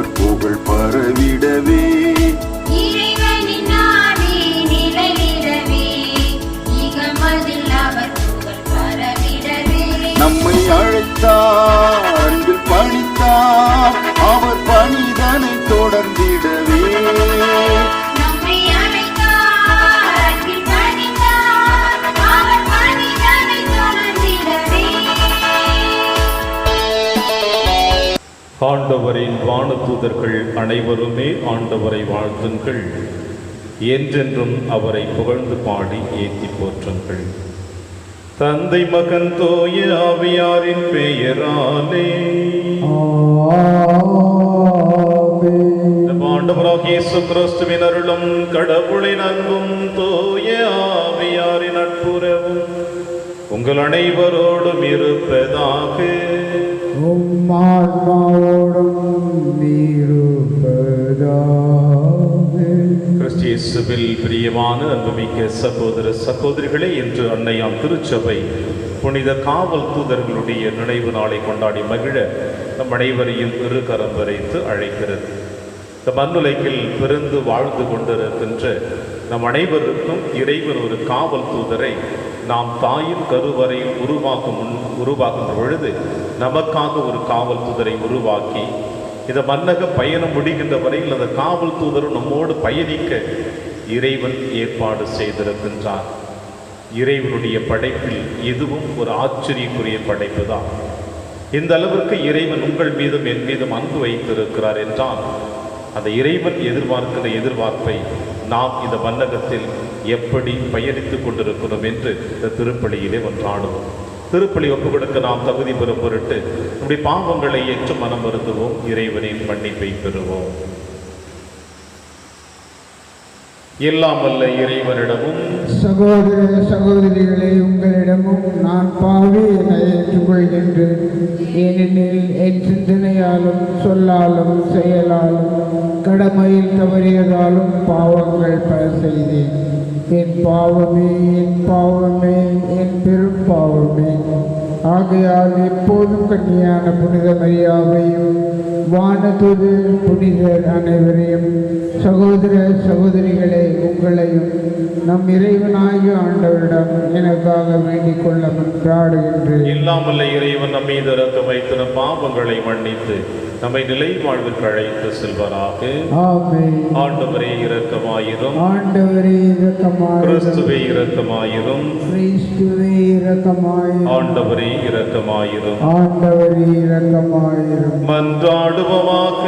அவர் புகழ் பரவிடவே நம்மை அழைத்தார், அன்பில் பணித்தார், அவர் பணிதனை தொடர்ந்திடவே. ஆண்டவரின் வானதூதர்கள் அனைவருமே ஆண்டவரை வாழ்த்துங்கள், என்றென்றும் அவரை புகழ்ந்து பாடி ஏத்தி போற்றுங்கள். தந்தை மகன் தூய ஆவியாரின் பெயராலே ஆண்டவராகிய இயேசு கிறிஸ்துவின் அருளும் கடவுளின் அன்பும் தூய ஆவியாரின் நட்புறவும் உங்கள் அனைவரோடும் இருப்பதாக. கிறிஸ்தியேசுவில் பிரியமான அன்புமிக்க சகோதர சகோதரிகளே, இன்று அன்னையாம் திருச்சபை புனித காவல் தூதர்களுடைய நினைவு நாளை கொண்டாடி மகிழ நம் அனைவரையும் இரு கரம் வரைத்து அழைக்கிறது. இந்த மண்ணுலகில் பிறந்து வாழ்ந்து கொண்டிருக்கின்ற நம் அனைவருக்கும் இறைவன் ஒரு காவல் தூதரை நாம் தாயின் கருவறையில் உருவாக்குகின்ற பொழுது நமக்காக ஒரு காவல் தூதரை உருவாக்கி இந்த மன்னக பயணம் முடிகின்ற வரையில் அந்த காவல் தூதரும் நம்மோடு பயணிக்க இறைவன் ஏற்பாடு செய்திருக்கின்றார். இறைவனுடைய படைப்பில் இதுவும் ஒரு ஆச்சரியக்குரிய படைப்பு தான். இந்த அளவிற்கு இறைவன் உங்கள் மீதும் என் மீதும் அன்பு வைத்திருக்கிறார் என்றால் அந்த இறைவன் எதிர்பார்க்கிற எதிர்பார்ப்பை நாம் இந்த மன்னகத்தில் எப்படி பயணித்துக் கொண்டிருக்கிறோம் என்று இந்த திருப்பலியிலே ஒன்றாடுவோம். திருப்பலி ஒப்புக் கொடுக்க நாம் தகுதி பெறும் பொருட்டு நம்முடைய பாவங்களை ஏற்று மனம் வருந்துவோம், இறைவனின் மன்னிப்பை பெறுவோம். எல்லாம் வல்ல இறைவனிடமும் சகோதர சகோதரிகளை உங்களிடமும் நான் பாவி என ஏற்றுக்கொள்கின்றேன். ஏனெனில் என் சிந்தனையாலும் சொல்லாலும் செயலாலும் கடமையில் தவறியதாலும் பாவங்கள் பல செய்தேன். என் பாவமே, என் பாவமே, என் பெரும் பாவமே. ஆகையால் எப்போதும் கன்னியான புனித மரியாவையும் வானதூது புனிதர் அனைவரையும் சகோதர சகோதரிகளை உங்களையும் நம் இறைவனாகிய ஆண்டவரிடம் எனக்காக வேண்டிக் கொள்ள மன்றாடுகின்றேன். இல்லாமல்ல இறைவன் நம் மீது இரக்கம் வைத்து நம் பாவங்களை மன்னித்து நம்மை நிலை வாழ்வுக்கு அழைத்து செல்வாராக. ஆமென். ஆண்டவரே இரக்கமாயிரும், ஆண்டவரே இரக்கமாயிரும், கிறிஸ்துவே இரக்கமாயிரும், கிறிஸ்துவே இரக்கமாயிரும், ஆண்டவரே இரக்கமாயிரும், ஆண்டவரே இரக்கமாயிரும். மன்றாடுவோமாக.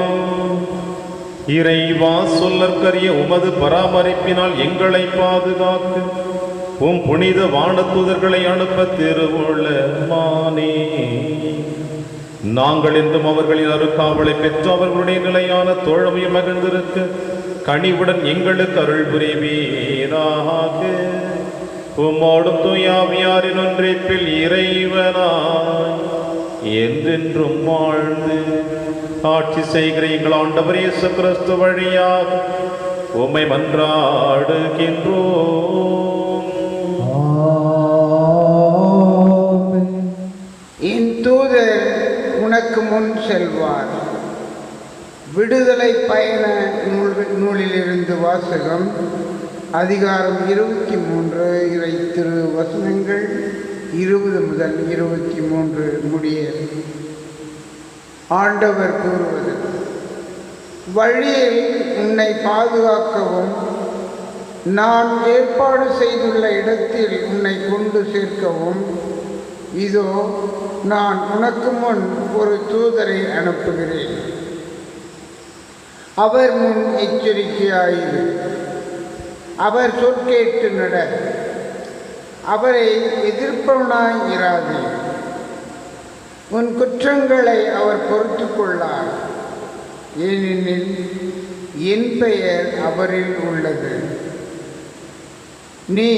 இறைவா, சொல்லற்கரிய உமது பராமரிப்பினால் எங்களை பாதுகாத்து உம் புனித வானதூதர்களை அனுப்ப திருவுள்ளமானே. நாங்கள் என்றும் அவர்களின் அருக்காவலை பெற்று அவர்களுடைய நிலையான தோழமையும் மகிழ்ந்திருக்க கனிவுடன் எங்களுக்கு அருள் புரிவீராக. உம்மோடும் தூயாவியாரின் ஒன்றிப்பில் இறைவனாய் என்றென்றும் வாழ்ந்து ஆட்சி செய்கிற எங்கள் ஆண்டவர் இயேசு கிறிஸ்து வழியாக உம்மை மன்றாடுகின்றோம். என் தூதர் உனக்கு முன் செல்வார். விடுதலை பயண நூலிலிருந்து வாசகம். அதிகாரம் 23 இறை திரு வசனங்கள் 20 முதல் 23 முடிய. ஆண்டவர் கூறுவது: வழியில் உன்னை பாதுகாக்கவும் நான் ஏற்பாடு செய்துள்ள இடத்தில் உன்னை கொண்டு சேர்க்கவும் இதோ நான் உனக்கு முன் ஒரு தூதரை அனுப்புகிறேன். அவர் முன் எச்சரிக்கையாயிரு. அவர் சொற்கேட்டு நட. அவரை எதிர்ப்பவனாய் இராதே. உன் குற்றங்களை அவர் பொறுத்து கொள்ளார். ஏனெனில் என் பெயர் அவரில் உள்ளது. நீ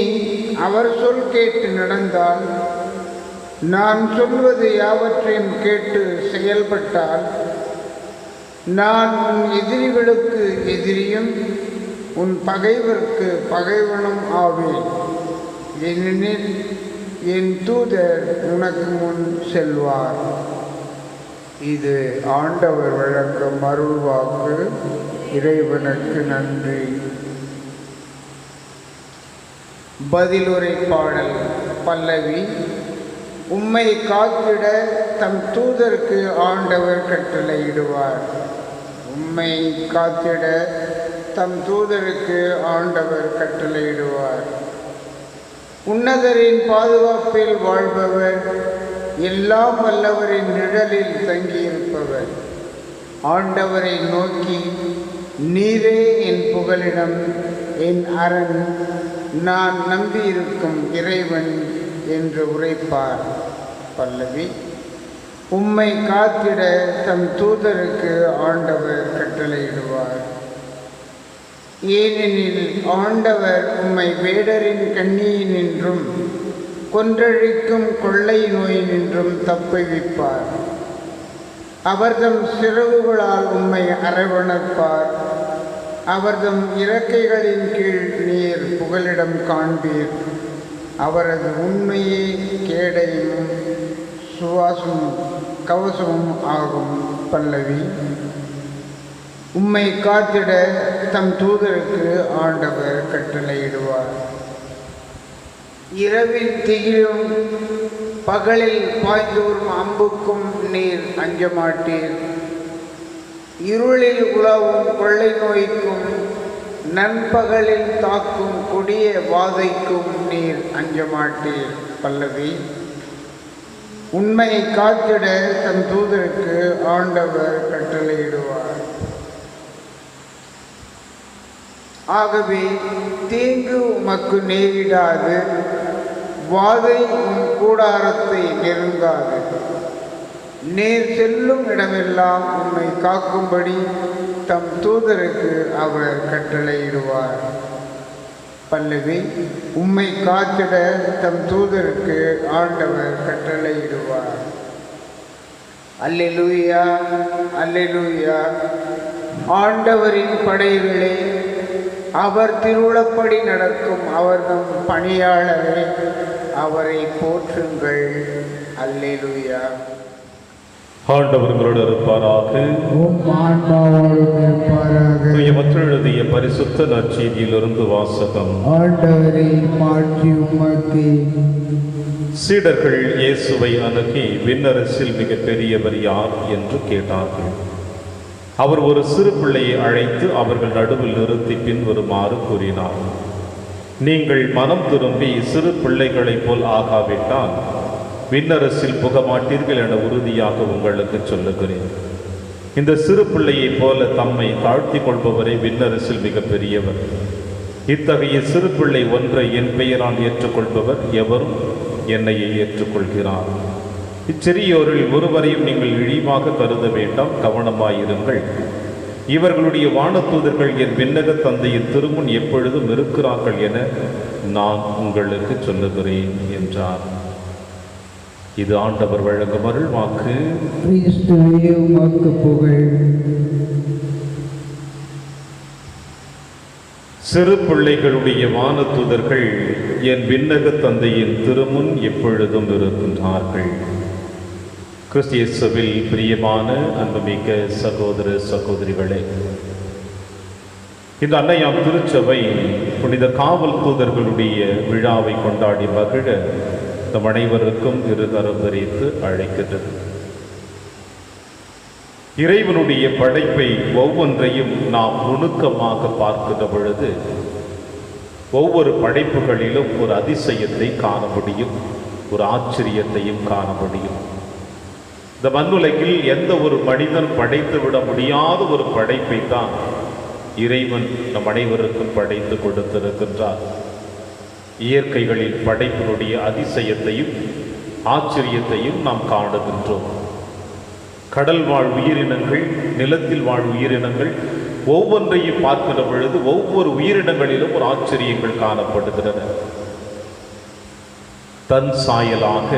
அவர் சொல் கேட்டு நடந்தால், நான் சொல்வது யாவற்றையும் கேட்டு செயல்பட்டால், நான் உன் எதிரிகளுக்கு எதிரியும் உன் பகைவர்க்கு பகைவனும் ஆவேன். ஏனெனில் என் தூதர் உனக்கு முன் செல்வார். இது ஆண்டவர் வழங்கும் அருள்வாக்கு. இறைவனுக்கு நன்றி. பதிலுரை பாடல். பல்லவி. உம்மை காத்திட தம் தூதருக்கு ஆண்டவர் கட்டளையிடுவார். உம்மை காத்திட தம் தூதருக்கு ஆண்டவர் கட்டளையிடுவார். உன்னதரின் பாதுகாப்பில் வாழ்பவர், எல்லாம் வல்லவரின் நிழலில் தங்கியிருப்பவர். ஆண்டவரை நோக்கி, நீரே என் புகலிடம், என் அரண், நான் நம்பியிருக்கும் இறைவன் என்று உரைப்பார். பல்லவி. உம்மை காத்திட தம் தூதருக்கு ஆண்டவர் கட்டளையிடுவார். ஏனெனில் ஆண்டவர் உம்மை வேடரின் கண்ணியினின்றும் கொன்றழிக்கும் கொள்ளை நோயினின்றும் தப்புவிப்பார். அவர்தம் சிறகுகளால் உம்மை அரவணைப்பார். அவர்தம் இறக்கைகளின் கீழ் நீர் புகலிடம் காண்பீர். அவரது உண்மையே கேடையும் சுவாசமும் கவசமும் ஆகும். பல்லவி. உம்மை காத்திட தம் தூதருக்கு ஆண்டவர் கட்டளையிடுவார். இரவில் திகிலும் பகலில் பாய்ந்தோறும் அம்புக்கும் நீர் அஞ்சமாட்டீர். இருளில் உலவும் கொள்ளை நோய்க்கும் நண்பகலில் தாக்கும் கொடிய வாதைக்கும் நீர் அஞ்சமாட்டீர். பல்லவி. உண்மையை காத்திட தம் தூதருக்கு ஆண்டவர் கட்டளையிடுவார். ஆகவே தீங்கு உமக்கு நேரிடாது, வாதை உம் கூடாரத்தை நெருங்காது. நீர் செல்லும் இடமெல்லாம் உம்மை காக்கும்படி தம் தூதருக்கு அவர் கட்டளையிடுவார். பல்லவி. உம்மை காத்திட தம் தூதருக்கு ஆண்டவர் கட்டளையிடுவார். அல்லேலூயா, அல்லேலூயா. ஆண்டவரின் படைகளே, அவர் திருவுளப்படி நடக்கும் அவர்தம் பணியாளரே, அவரை போற்றுங்கள். அல்லேலூயா. ஆண்டவர்களோடு இருப்பாராக. எழுதிய பரிசுத்த நற்செய்தியிலிருந்து வாசகம். ஆண்டவரே, மாட்சி உமக்கே. சீடர்கள் இயேசுவை அணுகி, விண்ணரசில் மிக பெரியவர் யார் என்று கேட்டார்கள். அவர் ஒரு சிறு பிள்ளையை அழைத்து அவர்கள் நடுவில் நிறுத்தி பின்வருமாறு கூறினார். நீங்கள் மனம் திரும்பி சிறு பிள்ளைகளைப் போல் ஆகாவிட்டால் விண்ணரசில் புக மாட்டீர்கள் என உறுதியாக உங்களுக்கு சொல்லுகிறேன். இந்த சிறு பிள்ளையைப் போல தம்மை தாழ்த்தி கொள்பவரை விண்ணரசில் மிக பெரியவர். இத்தகைய சிறு பிள்ளை ஒன்றை என் பெயரால் ஏற்றுக்கொள்பவர் எவரும் என்னையே ஏற்றுக்கொள்கிறார். இச்சிறியோரில் ஒருவரையும் நீங்கள் இழிவாக கருத வேண்டாம், கவனமாயிருங்கள். இவர்களுடைய வானதூதர்கள் என் விண்ணக தந்தையின் திருமுன் எப்பொழுதும் இருக்கிறார்கள் என நான் உங்களுக்கு சொல்லுகிறேன் என்றார். இது ஆண்டவர் வழங்கும் அருள்வாக்கு. கிறிஸ்துவே, உமக்கு புகழ். சிறு பிள்ளைகளுடைய வானதூதர்கள் என் விண்ணக தந்தையின் திருமுன் எப்பொழுதும் இருக்கின்றார்கள். கிறிஸ்து இயேசுவில் பிரியமான அன்புமிக்க சகோதர சகோதரிகளே, இந்த அன்னையாம் திருச்சபை புனித காவல் தூதர்களுடைய விழாவை கொண்டாடி மகிழ நம் அனைவருக்கும் இருகரம் விரித்து அழைக்கின்றது. இறைவனுடைய படைப்பை ஒவ்வொன்றையும் நாம் நுணுக்கமாக பார்க்கின்ற பொழுது ஒவ்வொரு படைப்புகளிலும் ஒரு அதிசயத்தை காண முடியும், ஒரு ஆச்சரியத்தையும் காண முடியும். இந்த மண்ணுலகில் எந்த ஒரு மனிதன் படைத்து விட முடியாத ஒரு படைப்பை தான் இறைவன் நம் அனைவருக்கும் படைத்து கொடுத்திருக்கின்றார். இயற்கைகளில் படைப்பினுடைய அதிசயத்தையும் ஆச்சரியத்தையும் நாம் காணுகின்றோம். கடல் வாழ் உயிரினங்கள், நிலத்தில் வாழ் உயிரினங்கள் ஒவ்வொன்றையும் பார்க்கிற பொழுது ஒவ்வொரு உயிரினங்களிலும் ஒரு ஆச்சரியங்கள் காணப்படுகின்றன. தன் சாயலாக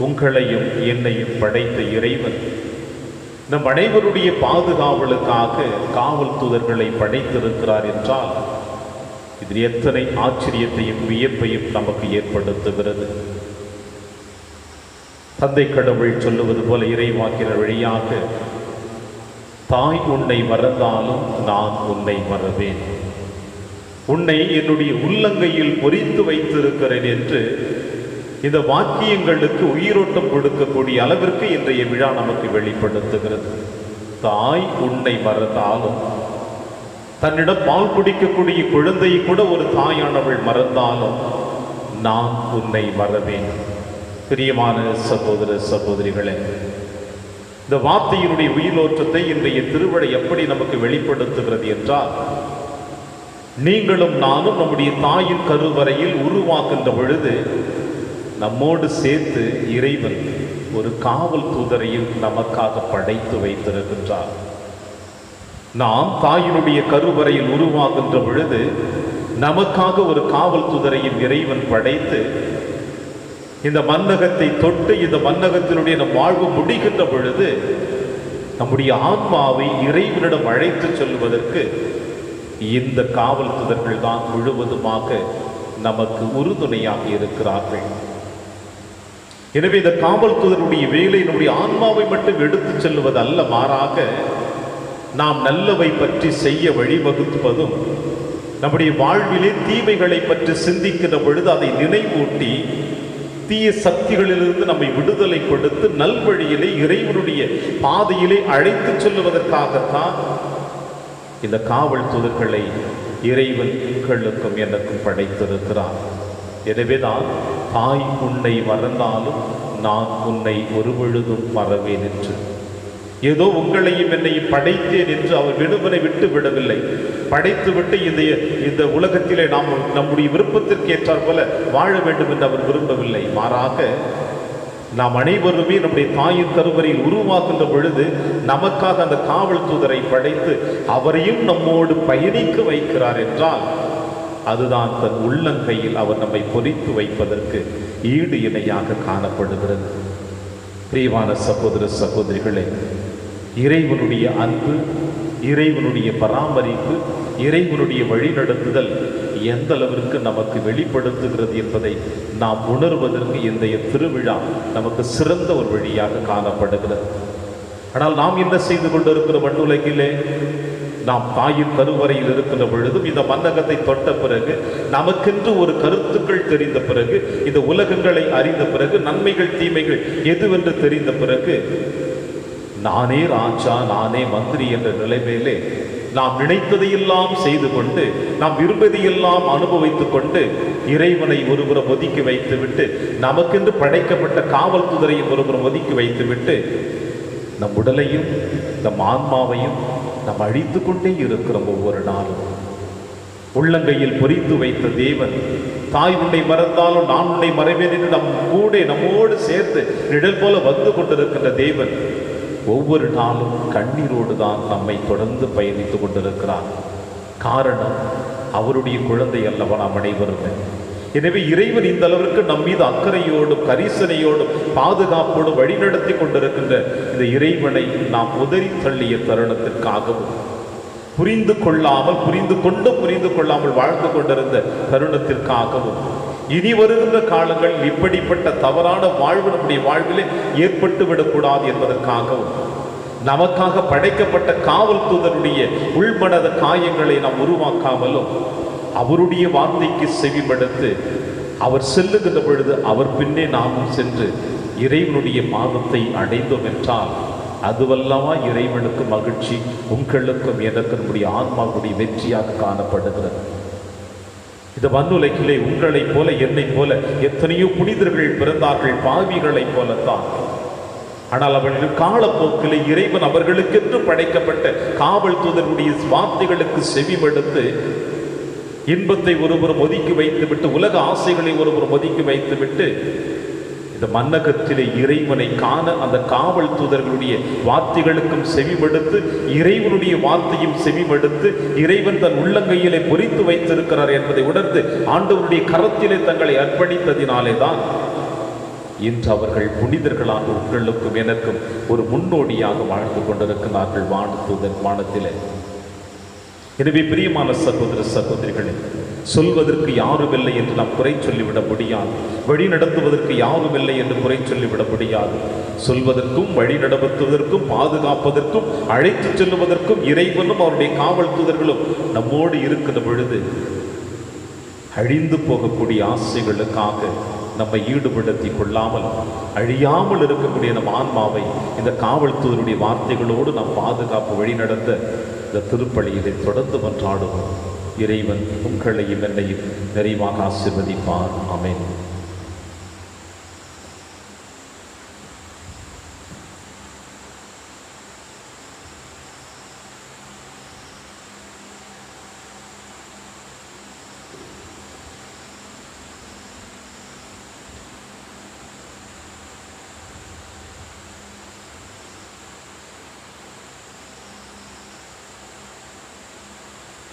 உங்களையும் என்னையும் படைத்த இறைவன் நம் அனைவருடைய பாதுகாவலுக்காக காவல் தூதர்களை படைத்திருக்கிறார் என்றால் இதில் எத்தனை ஆச்சரியத்தையும் வியப்பையும் நமக்கு ஏற்படுத்துகிறது. தந்தை கடவுள் சொல்லுவது போல இறைவாக்கினர் வழியாக, தாய் உன்னை மறந்தாலும் நான் உன்னை மறவேன், உன்னை என்னுடைய உள்ளங்கையில் பொறித்து வைத்திருக்கிறேன் என்று இந்த வாக்கியங்களுக்கு உயிரோட்டம் கொடுக்கக்கூடிய அளவிற்கு இன்றைய விழா நமக்கு வெளிப்படுத்துகிறது. தாய் உன்னை மறந்தாலும், தன்னிடம் பால் குடிக்கக்கூடிய குழந்தையை கூட ஒரு தாயானவள் மறந்தாலும் நான் உன்னை மறவேன். பிரியமான சகோதர சகோதரிகளே, இந்த வார்த்தையினுடைய உயிரோற்றத்தை இன்றைய திருவிழை எப்படி நமக்கு வெளிப்படுத்துகிறது என்றால், நீங்களும் நானும் நம்முடைய தாயின் கருவறையில் உருவாக்குகின்ற பொழுது நம்மோடு சேர்த்து இறைவன் ஒரு காவல் தூதரையும் நமக்காக படைத்து வைத்திருக்கின்றார். நாம் தாயினுடைய கருவறையில் உருவாகின்ற பொழுது நமக்காக ஒரு காவல் தூதரையும் இறைவன் படைத்து இந்த மன்னகத்தை தொட்டு இந்த மன்னகத்தினுடைய நம் வாழ்வு முடிகின்ற பொழுது நம்முடைய ஆன்மாவை இறைவனிடம் அழைத்து செல்வதற்கு இந்த காவல் தூதர்கள் தான் முழுவதுமாக நமக்கு உறுதுணையாக இருக்கிறார்கள். எனவே இந்த காவல் தூதருடைய வேலை நம்முடைய ஆன்மாவை மட்டும் எடுத்து செல்வது அல்ல, மாறாக நாம் நல்லவை பற்றி செய்ய வழிவகுப்பதும், நம்முடைய வாழ்விலே தீமைகளை பற்றி சிந்திக்கின்ற பொழுது அதை நினைவூட்டி தீய சக்திகளிலிருந்து நம்மை விடுதலை கொடுத்து நல்வழியிலே இறைவனுடைய பாதையிலே அழைத்து செல்வதற்காகத்தான் இந்த காவல் தூதர்களை இறைவன் உங்களுக்கும் எனக்கும் படைத்திருக்கிறார். எனவேதான் தாய் உன்னை மறந்தாலும் நான் உன்னை ஒரு பொழுதும் மறவேன் என்று, ஏதோ உங்களையும் என்னையும் படைத்தேன் என்று அவர் விடுமுறை விட்டு விடவில்லை. படைத்து விட்டு இந்த உலகத்திலே நாம் நம்முடைய விருப்பத்திற்கு ஏற்றார் போல வாழ வேண்டும் என்று அவர் விரும்பவில்லை. மாறாக நாம் அனைவருமே நம்முடைய தாயின் கருவறையில் உருவாக்குகின்ற பொழுது நமக்காக அந்த காவல் தூதரை படைத்து அவரையும் நம்மோடு பயணிக்க வைக்கிறார் என்றால், அதுதான் தன் உள்ளங்கையில் அவர் நம்மை பொறித்து வைப்பதற்கு ஈடு இணையாக காணப்படுகிறது. பிரியமான சகோதர சகோதரிகளே, இறைவனுடைய அன்பு, இறைவனுடைய பராமரிப்பு, இறைவனுடைய வழிநடத்துதல் எந்த அளவிற்கு நமக்கு வெளிப்படுத்துகிறது என்பதை நாம் உணர்வதற்கு இன்றைய திருவிழா நமக்கு சிறந்த ஒரு வழியாக காணப்படுகிறது. ஆனால் நாம் என்ன செய்து கொண்டிருக்கிற மண்ணுலகிலே, நாம் தாயின் கருவறையில் இருக்கின்ற பொழுதும் இந்த மன்னகத்தை தொட்ட பிறகு, நமக்கென்று ஒரு கருத்துக்கள் தெரிந்த பிறகு, இந்த உலகங்களை அறிந்த பிறகு, நன்மைகள் தீமைகள் எதுவென்று தெரிந்த பிறகு, நானே ராஜா நானே மந்திரி என்ற நிலைமையிலே நாம் நினைத்ததையெல்லாம் செய்து கொண்டு, நாம் விரும்பதையெல்லாம் அனுபவித்துக் கொண்டு, இறைவனை ஒருபுறம் ஒதுக்கி வைத்துவிட்டு, நமக்கென்று படைக்கப்பட்ட காவல் தூதரையும் ஒருபுறம் ஒதுக்கி வைத்துவிட்டு, நம் உடலையும் நம் ஆன்மாவையும் நாம் அழித்து கொண்டே இருக்கிறோம். ஒவ்வொரு நாளும் உள்ளங்கையில் பொறித்து வைத்த தேவன், தாய் உன்னை மறந்தாலும் நான் உன்னை மறைவேன் என்று நம்மோடு சேர்த்து நிழல் போல வந்து கொண்டிருக்கின்ற தேவன் ஒவ்வொரு நாளும் கண்ணீரோடு தான் நம்மை தொடர்ந்து பயணித்துக் கொண்டிருக்கிறார். காரணம், அவருடைய குழந்தை அல்லவா நாம் அனைவருமே. எனவே இறைவன் இந்த அளவிற்கு நம் மீது அக்கறையோடும் கரிசனையோடும் பாதுகாப்போடும் வழிநடத்தி கொண்டிருக்கின்ற இந்த இறைவனை நாம் உதறி தள்ளிய தருணத்திற்காகவும், புரிந்து கொள்ளாமல் வாழ்ந்து கொண்டிருந்த தருணத்திற்காகவும், இனி வருகின்ற காலங்களில் இப்படிப்பட்ட தவறான வாழ்வு நம்முடைய வாழ்விலே ஏற்பட்டுவிடக்கூடாது என்பதற்காகவும், நமக்காக படைக்கப்பட்ட காவல் தூதருடைய உள்மனத காயங்களை நாம் உருவாக்காமலும், அவருடைய வார்த்தைக்கு செவிமடுத்து அவர் செல்லுகின்ற பொழுது அவர் பின்னே நாமும் சென்று இறைவனுடைய பாதத்தை அடைந்தோம் என்றால், அதுவல்லவா இறைவனுக்கு மகிழ்ச்சி, உங்களுக்கும் எனக்கு நம்முடைய ஆன்மாவுடைய வெற்றியாக காணப்படுகிறது. இந்த மண்ணுலகிலே உங்களைப் போல என்னைப் போல எத்தனையோ புனிதர்கள் பிறந்தார்கள், பாவிகளைப் போலத்தான். ஆனால் அவர்கள் காலப்போக்கிலே இறைவன் அவர்களுக்கென்று படைக்கப்பட்ட காவல் தூதருடைய வார்த்தைகளுக்கு செவிமடுத்து இன்பத்தை ஒருபுறம் ஒதுக்கி வைத்துவிட்டு, உலக ஆசைகளை ஒருபுறம் ஒதுக்கி வைத்துவிட்டு, இந்த மன்னகத்திலே இறைவனை காண அந்த காவல் தூதர்களுடைய வார்த்தைகளுக்கும் செவிமடுத்து, இறைவனுடைய வார்த்தையும் செவிமடுத்து, இறைவன் தன் உள்ளங்கையிலே பொறித்து வைத்திருக்கிறார் என்பதை உணர்ந்து ஆண்டவருடைய கரத்திலே தங்களை அர்ப்பணித்ததினாலே தான் இன்று அவர்கள் புனிதர்களாக உங்களுக்கும் எனக்கும் ஒரு முன்னோடியாக வாழ்ந்து கொண்டிருக்கிறார்கள் வானத்திலே. எனவே பிரியமான சகோதர சகோதரிகளே, சொல்வதற்கு யாருமில்லை என்று நாம் குறை சொல்லிவிட முடியாது. வழி நடத்துவதற்கு யாருமில்லை என்று குறை சொல்லிவிட முடியாது. சொல்வதற்கும் வழி நடத்துவதற்கும் பாதுகாப்பதற்கும் அழைத்து செல்லுவதற்கும் இறைவனும் அவருடைய காவல் தூதர்களும் நம்மோடு இருக்கிற பொழுது அழிந்து போகக்கூடிய ஆசைகளுக்காக நம்மை ஈடுபடுத்தி கொள்ளாமல் அழியாமல் இருக்கக்கூடிய நம் ஆன்மாவை இந்த காவல் தூதருடைய வார்த்தைகளோடு நாம் பாதுகாப்பு வழி நடந்த இந்த திருப்பலியிலே தொடர்ந்து மன்றாடுவோம். இறைவன் உங்களையும் என்னையும் நிறைவாக ஆசீர்வதிப்பார். ஆமென்.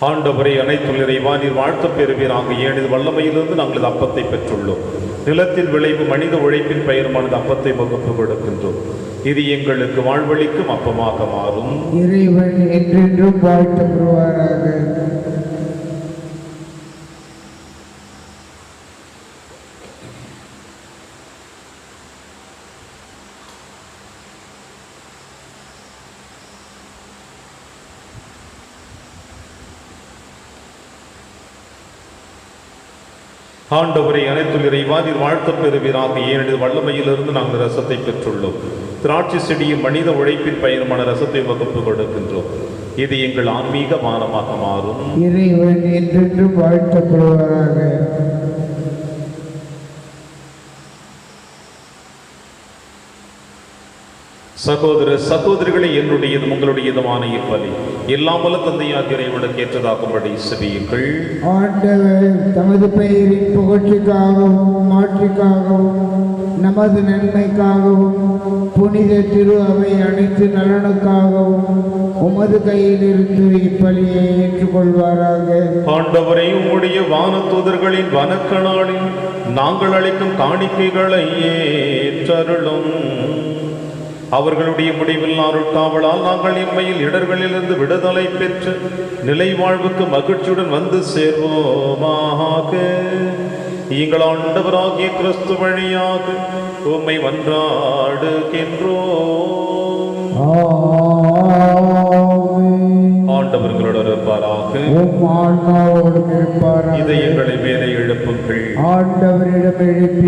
ஆண்டவரை அனைத்துள்ள இறைவா, நீர் வாழ்த்து பெறுவீராக. ஏனது வல்லமையிலிருந்து நாங்கள் அப்பத்தை பெற்றுள்ளோம். நிலத்தின் விளைவு மனித உழைப்பின் பெயருமானது அப்பத்தை வகுப்பு கொடுக்கின்றோம். இது எங்களுக்கு வாழ்வழிக்கும் அப்பமாக மாறும். இறைவன் என்றென்றும் வாழ்த்தப்படுவாராக. ஆண்டவரை அனைத்துள்ள இறைவா, நீர் வாழ்த்து பெறுவீராக. ஏனெனில் வல்லமையிலிருந்து நாங்கள் ரசத்தை பெற்றுள்ளோம். திராட்சை செடியும் மனித உழைப்பின் பயனுமான ரசத்தை வகுப்பு கொடுக்கின்றோம். இது எங்கள் ஆன்மீக மானமாக மாறும். இறைவன் என்றென்றும் வாழ்த்தப்படுவாராக. சகோதர சகோதரிகளை, என்னுடையதும் உங்களுடையதுமான இப்பலி எல்லாம் வல்ல தந்தையாகிய இறைவனுக்கு ஏற்றதாகும்படி செவியுங்கள். ஆண்டவர் தமது பெயரின் புகழ்ச்சிக்காகவும் மாற்றிக்காகவும் நமது நன்மைக்காகவும் புனித திரு அவை அனைத்து நலனுக்காகவும் உமது கையிலிருந்து இப்பலியை ஏற்றுக்கொள்வாராக. ஆண்டவரை, உம்முடைய வான தூதர்களின் வணக்க நாளில் நாங்கள் அளிக்கும் காணிக்கைகளை ஏற்றருளும். அவர்களுடைய முடிவில்லா அருட்காவலால் நாங்கள் இம்மையில் இடர்களிலிருந்து விடுதலை பெற்று நிலை வாழ்வுக்கு மகிழ்ச்சியுடன் வந்து சேர்வோமாக. எங்கள் ஆண்டவராகிய கிறிஸ்து வழியாக உம்மை மன்றாடுகின்றோம். ஆண்டவர்களோடு இருப்பாராக. இதயங்களை மேலே எழுப்புங்கள். ஆண்டவரிடம் எழுப்பி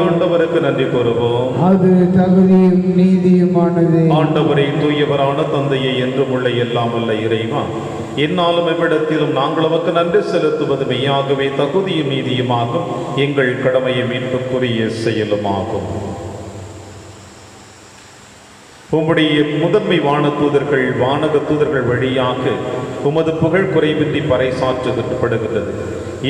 ஆண்டவருக்கு நன்றி கூறுவோம். அது தகுதியும் நீதியுமானது. ஆண்டவரை, தூயவரான தந்தையை என்றும் உள்ள எல்லாம் வல்ல இறைவா, என்னாலும் எவ்விடத்திலும் நாங்கள் நமக்கு நன்றி செலுத்துவது மெய்யாகவே தகுதியும் நீதியுமாகும். எங்கள் கடமையை மீட்புக்குரிய செயலுமாகும். உம்முடைய முதன்மை வான தூதர்கள் வானக தூதர்கள் வழியாக உமது புகழ் குறைவின்றி பறைசாற்றப்படுகின்றது.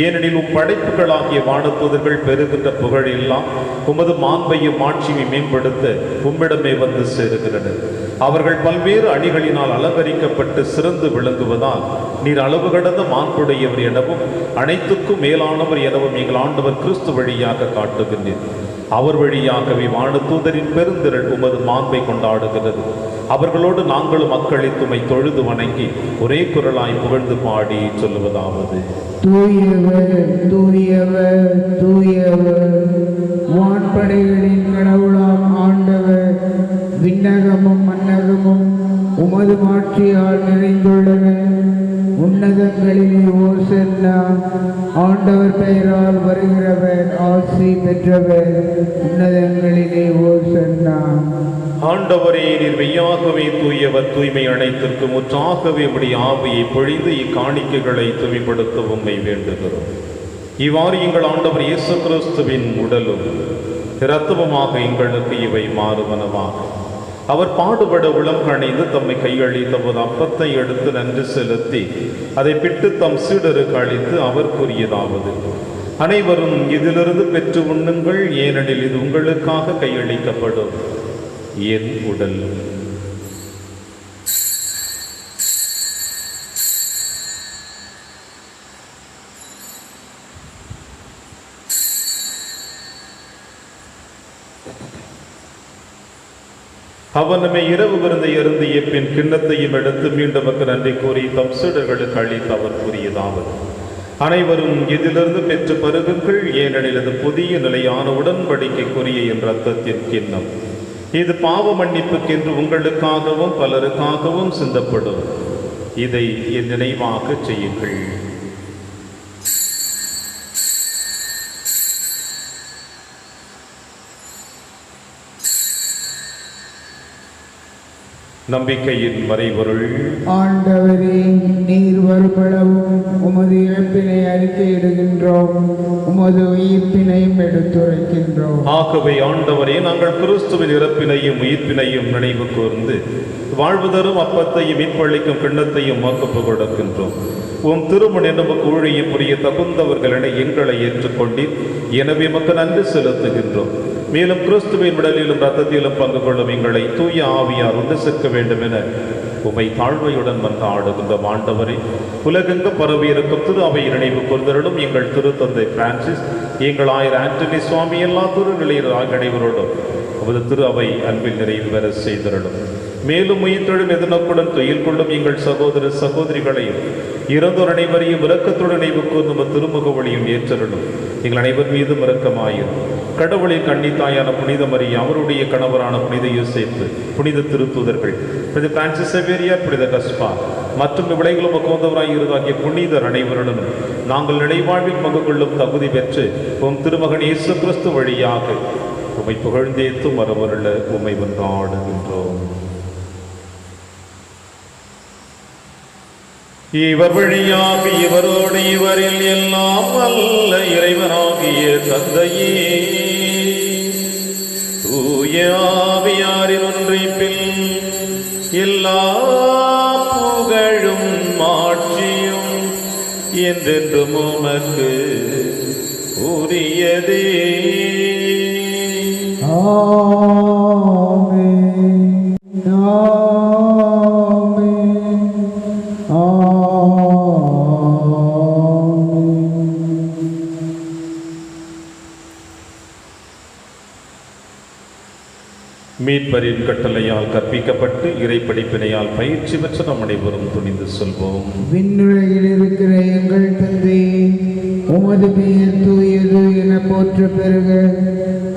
ஏனெனில் படைப்புகளாகிய வான தூதர்கள் பெறுகின்ற புகழ் எல்லாம் உமது மாண்பையும் ஆட்சியை மேம்படுத்த உம்மிடமே வந்து சேருகிறது. அவர்கள் பல்வேறு அணிகளினால் அலங்கரிக்கப்பட்டு சிறந்து விளங்குவதால் நீர் அளவு கடந்த மாண்புடையவர் எனவும் அனைத்துக்கும் மேலானவர் எனவும் எங்கள் ஆண்டவர் கிறிஸ்து வழியாக காட்டுகின்றீர். அவர் வழியாகவே வான தூதரின் பெருந்திரள் உமது மாண்பை கொண்டாடுகிறது. அவர்களோடு நாங்களும் மக்களை தொழுது வணங்கி ஒரே குரலாய் புகழ்ந்து பாடி சொல்லுவதாவது: தூயவர் தூயவர் தூயவர், வான்படைகளின் கடவுளாம் ஆண்டவர். விண்ணகமும் மன்னகமும் உமது மாட்சியால் நிறைந்துள்ளன. உன்னதங்களிலே ஓசன்னா. ஆண்டவர் பெயரால் வருகிறவர் ஆசி பெற்றவர். உன்னதங்களிலே ஓசன்னா. ஆண்டவரே, நீர் மெய்யாகவே தூயவர். தூய்மை அனைத்திற்கு முற்றாகவே உடைய ஆவியை பொழிந்து இக்காணிக்கைகளை தூய்மைப்படுத்த உம்மை வேண்டுகிறோம். இவ்வாறு எங்கள் ஆண்டவர் இயேசு கிறிஸ்துவின் உடலும் இரத்தமுமாக எங்களுக்கு இவை மாறுவனவாக. அவர் பாடுபட உளம் கணிந்து தம்மை கையளித்த போது அப்பத்தை எடுத்து நன்றி செலுத்தி அதை பிட்டு தம் சீடருக்கு அளித்து அவர் கூறியதாவது: அனைவரும் இதிலிருந்து பெற்று உண்ணுங்கள், ஏனெனில் இது உங்களுக்காக கையளிக்கப்படும் என் உடல். அவன் நம்மை இரவு விருந்தை அருந்திய பின் கிண்ணத்தையும் எடுத்து மீண்டும் நன்றி கூறி தம் சீடர்களுக்கு அளித்து அவர் கூறியதாவது: அனைவரும் இதிலிருந்து பெற்று பருகுங்கள், ஏனெனில் இது புதிய நிலையான உடன்படிக்கைக்குரிய என் இரத்தத்தின் கிண்ணம். இது பாவ மன்னிப்புக்கென்று உங்களுக்காகவும் பலருக்காகவும் சிந்தப்படும். இதை என் நினைவாக செய்யுங்கள். நம்பிக்கையின் மறைபொருள். ஆண்டவரே, நீர் வருமளவும் உமது இறப்பினை அறிக்கையிடுகின்றோம், உமது உயிர்ப்பினையும் எடுத்துரைக்கின்றோம். ஆகவே ஆண்டவரே, நாங்கள் கிறிஸ்துவின் இறப்பினையும் உயிர்ப்பினையும் நினைவு கூர்ந்து வாழ்வு தரும் அப்பத்தையும் மீட்பளிக்கும் கிண்ணத்தையும் வாக்குப்பு கொடுக்கின்றோம். உம் திருமண நமக்கு ஊழியம் புரிய தகுந்தவர்களிட எங்களை ஏற்றுக்கொண்டீர். எனவே மக்கள் நன்றி செலுத்துகின்றோம். மேலும் கிறிஸ்துவின் உடலிலும் இரத்தத்திலும் பங்கு கொள்ளும் எங்களை தூய ஆவியார் ஒன்று சேர்க்க வேண்டும் என உமை தாழ்மையுடன் மன்றாடுகின்ற ஆண்டவரே, உலகெங்கு பரவி இருக்கும் திரு அவை நினைவு கூர்ந்தருளும். எங்கள் திருத்தந்தை பிரான்சிஸ், எங்கள் ஆயர் ஆண்டனி சுவாமி, எல்லா திருநிலையர் அனைவரோடும் உமது திரு அவை அன்பில் நிறைவு பெற செய்தருளும். மேலும் உயிர்த்தெழும் எதிர்நோக்குடன் துயில் கொள்ளும் எங்கள் சகோதர சகோதரிகளையும் இறந்தோர் அனைவரையும் இரக்கத்துடன் நினைவு கூர்ந்து திருமுக வழியும் ஏற்றருளும். எங்கள் அனைவர் மீதும் இரக்கமாயிரும். கடவுளின் கன்னித்தாயான புனித மரியா, அவருடைய கணவரான புனித யோசேப்பு, புனித திருத்தூதர்கள், புனித பிரான்சிஸ் சேவேரியார், புனித கஸ்பா மற்றும் இவ்விளைகளும் உகந்தவராய் இருதாகிய புனிதர் அனைவருடன் நாங்கள் நிலைவாழ்வில் பங்கு கொள்ளும் தகுதி பெற்று உம் திருமகன் இயேசு கிறிஸ்து வழியாக உம்மை புகழ்ந்தேத்து மரபருள உம்மை கொண்டாடுகின்றோம். இவர் வழியாக இவரோடு இவரில் எல்லாம் அல்ல இறைவனாகிய தந்தையே, தூய ஆவியாரின் ஒன்றிப்பில் எல்லா புகழும் ஆட்சியும் என்றென்றும் உமக்கு உரியதே. மீட்பரின் கட்டளையால் கற்பிக்கப்பட்டு இறை படிப்பினையால் பயிற்சி பெற்ற நம் அனைவரும் துணிந்து சொல்வோம். விண்ணுலகில் இருக்கிற எங்கள் தந்தையே, உமது பெயர் தூயது என போற்ற பெறுக.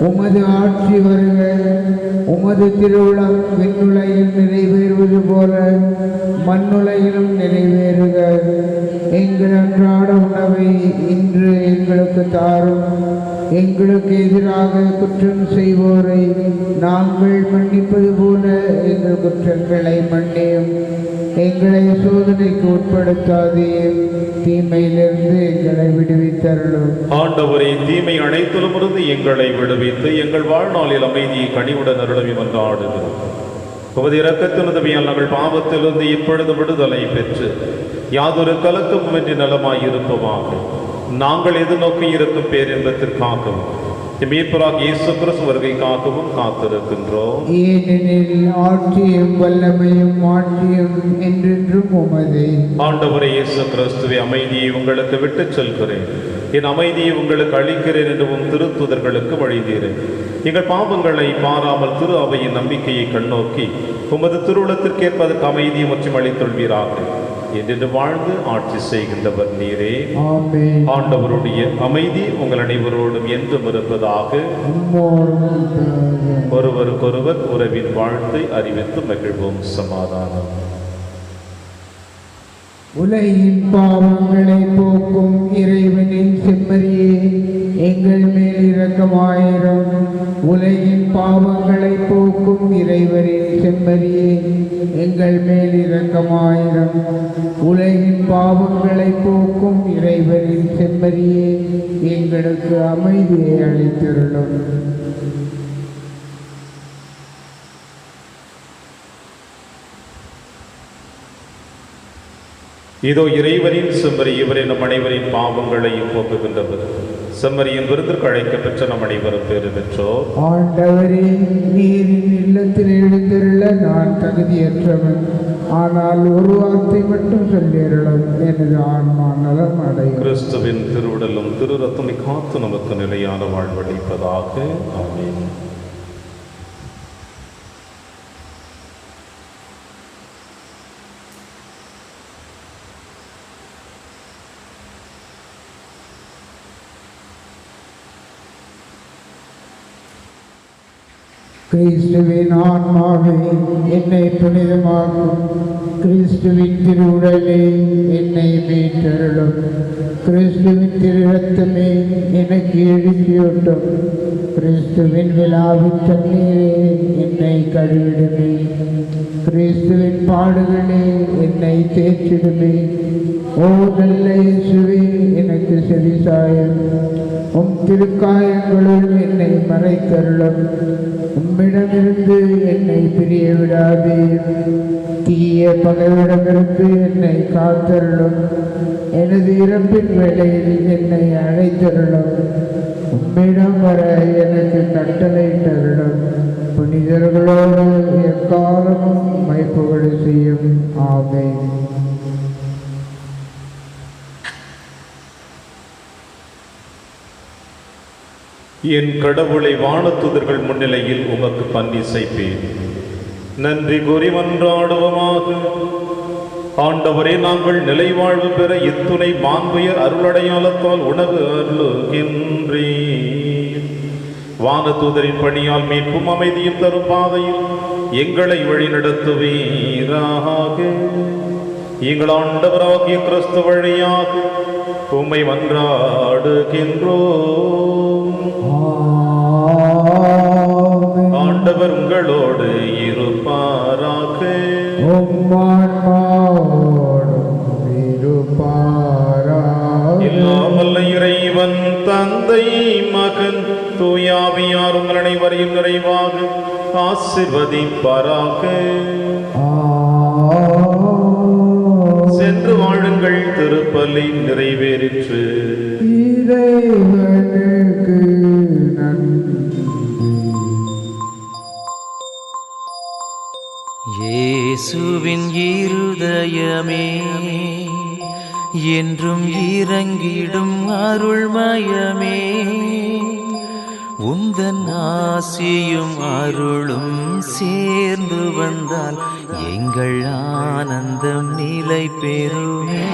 உமது ஆட்சி வருக. உமது திருவுளம் விண்ணுலகில் நிறைவேறுவது போல மண்ணுலகிலும் நிறைவேறுக. எங்கள் அன்றாட உணவை இன்று எங்களுக்கு தாரும். எங்களுக்கு எதிராக குற்றம் செய்வோரை நாங்கள் மன்னிப்பது போல எங்கள் குற்றங்களை மன்னியும். எங்களை சோதனைக்கு உட்படுத்தாதேயும், தீமையிலிருந்து எங்களை விடுவித்தருளும். ஆண்டவரே, தீமை அனைத்திலுமிருந்து எங்களை விடுவித்து எங்கள் வாழ்நாளில் அமைதியை கனிவுடன் அருளவி மன்றாடுகிறோம். உமது இரக்கத்தின் உதவியால் நாங்கள் பாவத்திலிருந்து இப்பொழுது விடுதலை பெற்று யாதொரு கலக்கமுமின்றி நலமாயிருப்போமாக. நாங்கள் எதிர்நோக்கி இருக்கும் பேரின்பத்திற்காகவும் மீட்பராக இயேசு கிறிஸ்து வருகைக்காகவும் காத்திருக்கின்றோம். ஏனெனில் ஆட்சியும் வல்லமையும் மாட்சியும் என்றென்றும் உமதே. ஆண்டவரே இயேசு கிறிஸ்துவே, அமைதியை உங்களுக்கு விட்டுச் செல்கிறேன், என் அமைதியை உங்களுக்கு அளிக்கிறேன் என்று திருத்துதர்களுக்கு வழிந்தீரேன். எங்கள் பாவங்களை பாராமல் திரு அவையின் நம்பிக்கையை கண்ணோக்கி உமது திருவுளத்திற்கேற்பதற்கு அமைதியை மற்றும் அளித்தொள்வீராக. என்று வாழ்ந்து ஆட்சி செய்கின்றவர் நீரே. ஆண்டவருடைய அமைதி உங்கள் அனைவரோடும் என்றும் இருப்பதாக. ஒருவருக்கொருவர் உறவின் வாழ்த்தை அறிவித்து மகிழ்வோம். சமாதானம். உலகின் பாவங்களை போக்கும் இறைவனின் செம்மறியே, எங்கள் மேல் இரக்கமாயிரும். உலகின் பாவங்களை போக்கும் இறைவனின் செம்மறியே, எங்கள் மேல் இரக்கமாயிரும். உலகின் பாவங்களை போக்கும் இறைவனின் செம்மறியே, எங்களுக்கு அமைதியை அளித்தருளும். இதோ இறைவனின் செம்மறி, இவரை நம் அனைவரின் பாவங்களையும் போக்குகின்றவர். செம்மறியின் விருந்திற்கு அழைக்கப்பெற்ற நம் அனைவரும் பேறு பெற்றோர். ஆண்டவரே, நீரின் இல்லத்தில் எழுந்தருள நான் தகுதியற்றவன். ஆனால் ஒரு வார்த்தை மட்டும் சொல்லியருளும், எனது ஆன்மா நலம் அடையும். கிறிஸ்துவின் திருவுடலும் திரு ரத்தமை காத்து நமக்கு நிலையான வாழ்வளிப்பதாக. ஆமென். கிறிஸ்துவின் ஆன்மாவே என்னை புனிதமாக்கும், கிறிஸ்துவின் திருவுடலே என்னை மீட்டருளும், கிறிஸ்துவின் திரு இரத்தமே எனக்கு எழுப்பியூட்டும், கிறிஸ்துவின் விழாவின் தண்ணீரே என்னை கழுவிடுமே, கிறிஸ்துவின் பாடுகளே என்னை தேற்றிடுமே. ஓ நல்ல இயேசுவே, எனக்கு செவிசாயம், உம் திருக்காயங்களுள் என்னை மறைத்தருளும், உம்மிடமிருந்து என்னை பிரிய விடாதே, தீய பகைவிடமிருந்து என்னை காத்தருளும், எனது இறப்பின் வேளையில் என்னை அழைத்தருளும், உம்மிடம் வர எனக்கு கட்டளையிட்டருளும், புனிதர்களோடு எக்காலமும் மைப்புகழ் செய்யும். ஆமென். என் கடவுளை வானதூதர்கள் முன்னிலையில் உமக்கு பன்னிசைப்பேன். நன்றி கூறி மன்றாடுவோமாக. ஆண்டவரே, நாங்கள் நிலை வாழ்வு பெற இத்துணை மாண்புயர் அருளடையாளத்தால் உணவு அருளுகின்றேன். வானதூதரின் பணியால் மீட்பும் அமைதியும் தரும் பாதையில் எங்களை வழிநடத்துவீராக. எங்கள் ஆண்டவராகிய கிறிஸ்து வழியாக உம்மை மன்றாடுகின்றோம். ஆண்டவர் உங்களோடு இருப்பாராக. இல்லாமல் இறைவன் தந்தை மகன் தூயாவியார் உங்கள் அனைவரையும் நிறைவாக ஆசீர்வதிப்பாராக. சென்று வாழுங்கள், திருப்பலி நிறைவேறிற்று. இறைவனுக்கு நன்றி. இயேசுவின் இருதயமே என்றும் இறங்கிடும் அருள்மயமே, உந்தன் ஆசியும் அருளும் சேர்ந்து வந்தால் எங்கள் ஆனந்தம் நிலை பெறுமே.